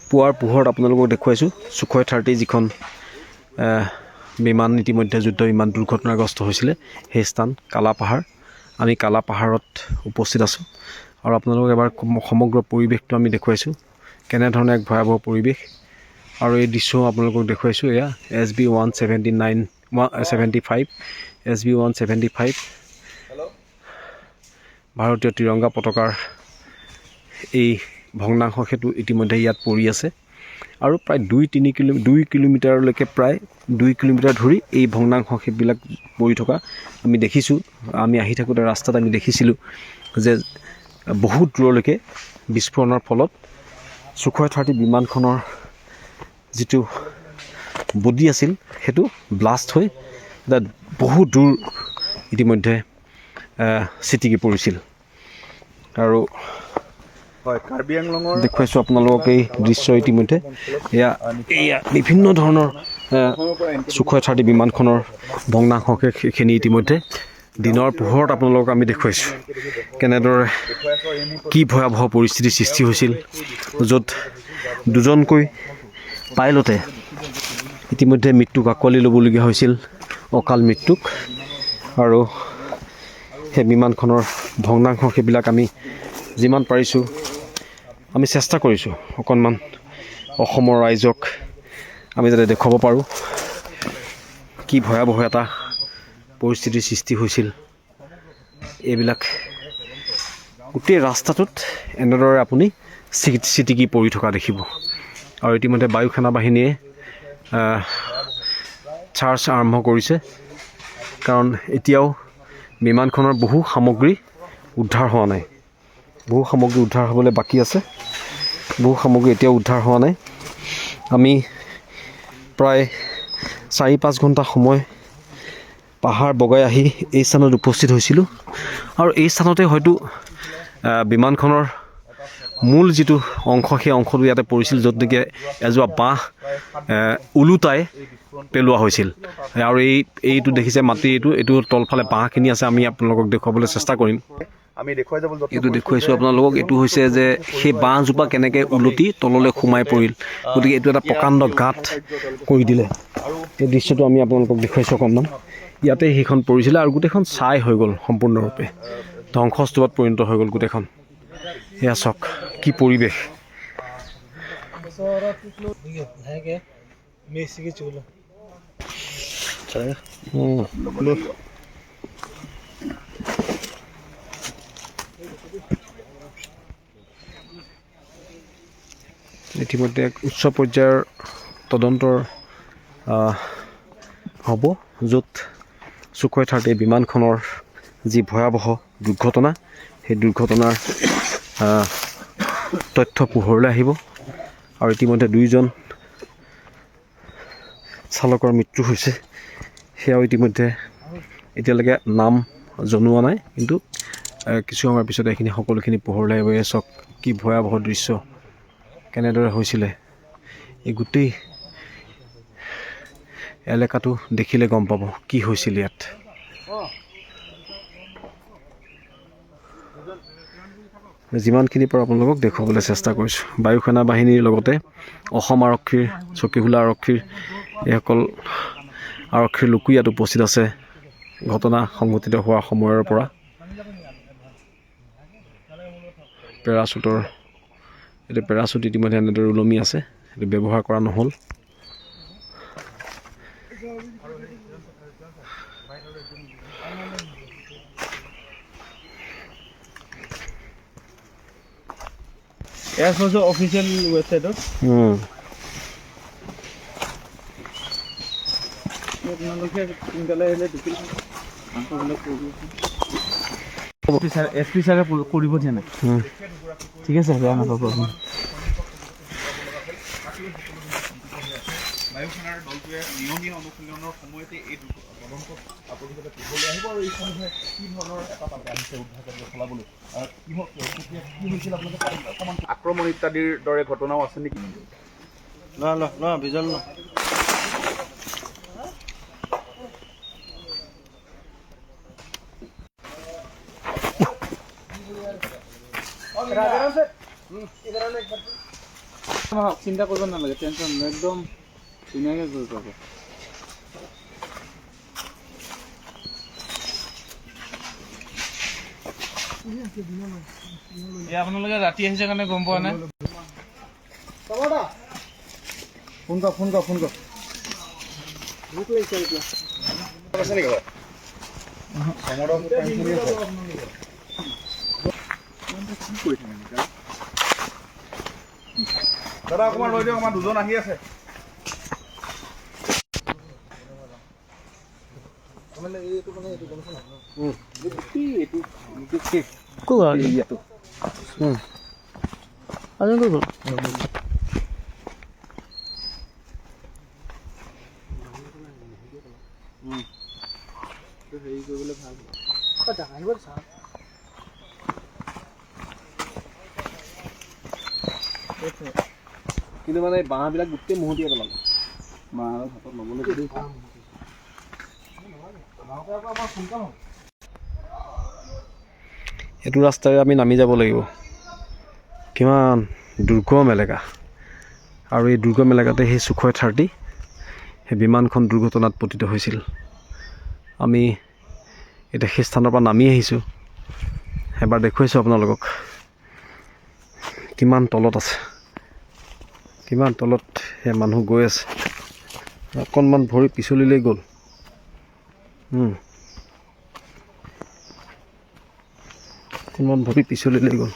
পুৱাৰ পোহৰত আপোনালোকক দেখুৱাইছোঁ Sukhoi 30 যিখন বিমান ইতিমধ্যে যুদ্ধ বিমান দুৰ্ঘটনাগ্ৰস্ত হৈছিলে সেই স্থান কালাপাহাৰ। আমি কালাপাহাৰত উপস্থিত আছোঁ আৰু আপোনালোকক এবাৰ সমগ্ৰ পৰিৱেশটো আমি দেখুৱাইছোঁ কেনেধৰণে এক ভয়াৱহ পৰিৱেশ আৰু এই দৃশ্যও আপোনালোকক দেখুৱাইছোঁ। এয়া SB-175 SB-175 ভাৰতীয় ত্ৰিৰংগা পতাকাৰ এই ভগ্নাংশ সেতু ইতিমধ্যে ইয়াত পৰি আছে আৰু প্ৰায় 2 কিলোমিটাৰলৈকে প্ৰায় 2 কিলোমিটাৰ ধৰি এই ভগ্নাংশ সেইবিলাক পৰি থকা আমি দেখিছোঁ। আমি আহি থাকোঁতে ৰাস্তাত আমি দেখিছিলোঁ যে বহুত দূৰলৈকে বিস্ফোৰণৰ ফলত Sukhoi 30 বিমানখনৰ যিটো বডি আছিল সেইটো ব্লাষ্ট হৈ বহুত দূৰ ইতিমধ্যে ছিটিকি পৰিছিল আৰু কাৰ্বি আংলঙৰ দেখুৱাইছোঁ আপোনালোকক এই দৃশ্য ইতিমধ্যে। এয়া বিভিন্ন ধৰণৰ Sukhoi 30 বিমানখনৰ ভগ্নাংশখিনি ইতিমধ্যে দিনৰ পোহৰত আপোনালোকক আমি দেখুৱাইছোঁ কেনেদৰে কি ভয়াৱহ পৰিস্থিতিৰ সৃষ্টি হৈছিল, য'ত দুজনকৈ পাইলটে ইতিমধ্যে মৃত্যুক আঁকোৱালি ল'বলগীয়া হৈছিল, অকাল মৃত্যুক। আৰু সেই বিমানখনৰ ভগ্নাংশ সেইবিলাক আমি যিমান পাৰিছোঁ আমি চেষ্টা কৰিছোঁ অকণমান অসমৰ ৰাইজক আমি যাতে দেখুৱাব পাৰোঁ কি ভয়াৱহ এটা পৰিস্থিতিৰ সৃষ্টি হৈছিল। এইবিলাক গোটেই ৰাস্তাটোত এনেদৰে আপুনি ছিটিকি পৰি থকা দেখিব আৰু ইতিমধ্যে বায়ু সেনা বাহিনীয়ে চাৰ্জ আৰম্ভ কৰিছে কাৰণ এতিয়াও বিমানখনৰ বহু সামগ্ৰী উদ্ধাৰ হোৱা নাই। বহু সামগ্ৰী উদ্ধাৰ হ'বলৈ বাকী আছে, বহু সামগ্ৰী এতিয়াও উদ্ধাৰ হোৱা নাই। আমি প্ৰায় 4-5 ঘণ্টা সময় পাহাৰ বগাই আহি এই স্থানত উপস্থিত হৈছিলোঁ আৰু এই স্থানতে হয়তো বিমানখনৰ মূল যিটো অংশ সেই অংশটো ইয়াতে পৰিছিল, য'ত নেকি এজোপা বাঁহ ওলোটাই পেলোৱা হৈছিল আৰু এইটো দেখিছে মাটি এইটো তলফালে বাঁহখিনি আছে। আমি আপোনালোকক দেখুৱাবলৈ চেষ্টা কৰিম। আমি দেখুৱাই যাব এইটো দেখুৱাইছোঁ আপোনালোকক। এইটো হৈছে যে সেই বাঁহজোপা কেনেকৈ ওলটি তললৈ সোমাই পৰিল, গতিকে এইটো এটা প্ৰকাণ্ড গাঁত কৰি দিলে। এই দৃশ্যটো আমি আপোনালোকক দেখুৱাইছোঁ অকণমান। ইয়াতে সেইখন পৰিছিলে আৰু গোটেইখন ছাই হৈ গ'ল, সম্পূৰ্ণৰূপে ধ্বংসস্তূপত পৰিণত হৈ গ'ল গোটেইখন। এয়া চাওক কি পৰিৱেশ। ইতিমধ্যে এক উচ্চ পৰ্যায়ৰ তদন্তৰ হ'ব, য'ত Sukhoi 30 বিমানখনৰ যি ভয়াৱহ দুৰ্ঘটনা সেই দুৰ্ঘটনাৰ তথ্য পোহৰলৈ আহিব আৰু ইতিমধ্যে 2জন চালকৰ মৃত্যু হৈছে। সেয়াও ইতিমধ্যে এতিয়ালৈকে নাম জনোৱা নাই, কিন্তু কিছু সময়ৰ পিছত এইখিনি সকলোখিনি পোহৰলৈ আহিব। এই চাওক কি ভয়াৱহ দৃশ্য, কেনেদৰে হৈছিলে। এই গোটেই এলেকাটো দেখিলে গম পাব কি হৈছিল ইয়াত। যিমানখিনিৰ পৰা আপোনালোকক দেখুৱাবলৈ চেষ্টা কৰিছোঁ। বায়ু সেনা বাহিনীৰ লগতে অসম আৰক্ষীৰ, চকীহোলা আৰক্ষীৰ এইসকল আৰক্ষীৰ লোকো ইয়াত উপস্থিত আছে ঘটনা সংঘটিত হোৱাৰ সময়ৰ পৰা। পেৰাচুট ইতিমধ্যে এনেদৰে ওলমি আছে, এইটো ব্যৱহাৰ কৰা নহ'ল। এয়াৰফৰ্চৰ অফিচিয়েল ৱেবছাইটত আপোনালোকে সোনকালে আহিলে SP ছাৰে কৰিব দিয়া নাই। ঠিক আছে, বেয়া নাপাব আপুনি। বায়ু সেনাৰ দলটোৱে নিয়মীয়া অনুশীলনৰ সময়তে এই তদন্তত আপোনালোকে পোহৰলৈ আহিব আৰু এই সন্দৰ্ভে কি ধৰণৰ এটা তাতে আহিছে উদ্ধাৰ কাৰ্য চলাবলৈ কি হৈছিল আপোনালোকে অকণমান আক্ৰমণ ইত্যাদিৰ দৰে ঘটনাও আছে নেকি? ভিজুৱেল চিন্তা কৰিব নালাগে, টেনশ্যন একদম ধুনীয়াকৈ গৈ পাব। আপোনালোকে ৰাতি আহিছে কাৰণে গম পোৱা নাই। ফোন কৰ আছে নেকি বাৰু? দাদা অকণমান ৰৈ দিয়ক, আমাৰ দুজন আহি আছে। হেৰি কৰিবলৈ ভাল। কিন্তু মানে বাঁহবিলাক গোটেই মহতিয়াই পেলালে। বাঁহ হাতত ল'বলৈ এইটো ৰাস্তাৰে আমি নামি যাব লাগিব। কিমান দুৰ্গম এলেকা, আৰু এই দুৰ্গম এলেকাতে সেই সুখয় 30 সেই বিমানখন দুৰ্ঘটনাত পতিত হৈছিল। আমি এতিয়া সেই স্থানৰ পৰা নামি আহিছোঁ। এবাৰ দেখুৱাইছোঁ আপোনালোকক কিমান তলত আছে, কিমান তলত সেই মানুহ গৈ আছে। অকণমান ভৰি পিছলিলৈ গ'ল। অকণমান ভৰি পিছলিলৈ গ'ল।